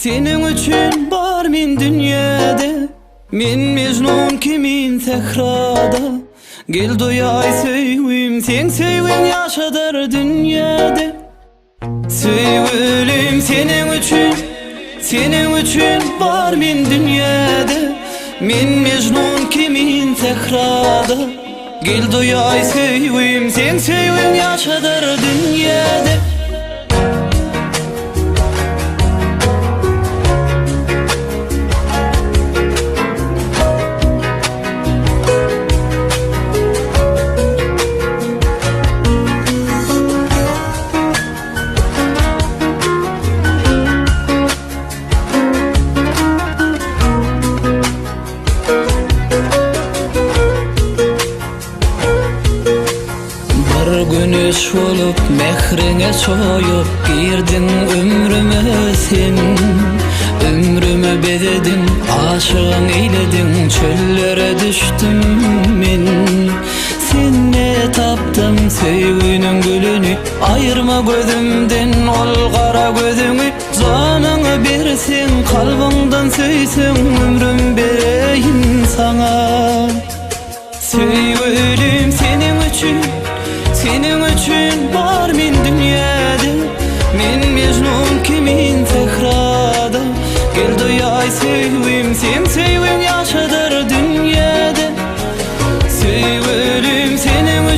Senin üçün bar min dünyada, men mecnun kimin sehrada. Gel doyay söywüm, sen söywün yaşadır dünyada. Söywülüm senin üçün bar min dünyada, men mecnun kimin sehrada. Gel doyay söywüm, sen söywün yaşadır dünyada. Güneş olup mehrine soyup girdin ömrüme sen. Ömrümü bededin, aşığın eyledin, çöllere düştüm men. Senne taptım sevginin gülünü, ayırma gözümden ol kara gözünü. Canını bersin, kalbından söysen, ömrüm bereyim sana. Sevgilim senin üçün var min dünyada, men mecnun kimin sehrada. Gel doyay söywüm, sen söywün yaşadır dünyada. Söywülüm senin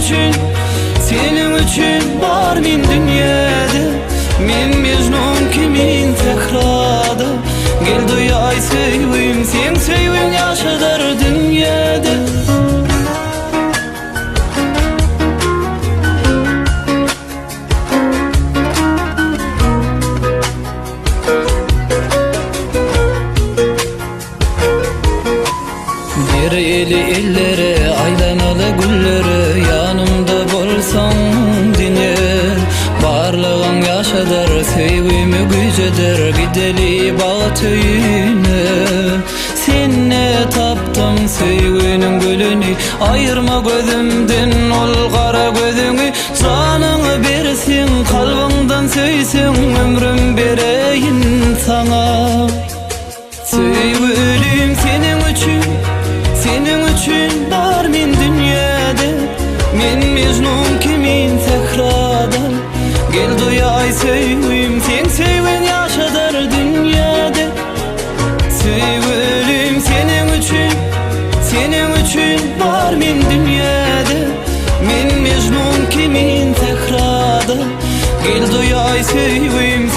üçün var min dünyada, men mecnun kimin sehrada. Gel doyay söywüm, sen söywün yaşadır dünyada. Eli ellere, aylanalı güllere, yanımda bolsan dine. Barlığın yaşadır, sevgimi gücedir, gideli bağ töyüne. Senne taptım sevginin gülünü, ayırma gözümden ol kara gözünü. Canını bersin, kalbından söysen, ömrüm bereyim sana. Sevgilim senin üçün var min dünyada, men mecnun kimin sehrada. Gel doyay söywüm, sen söywün yaşadır dünyada. Sevgilim senin üçün var min dünyada, men mecnun kimin sehrada. Gel doyay söywüm,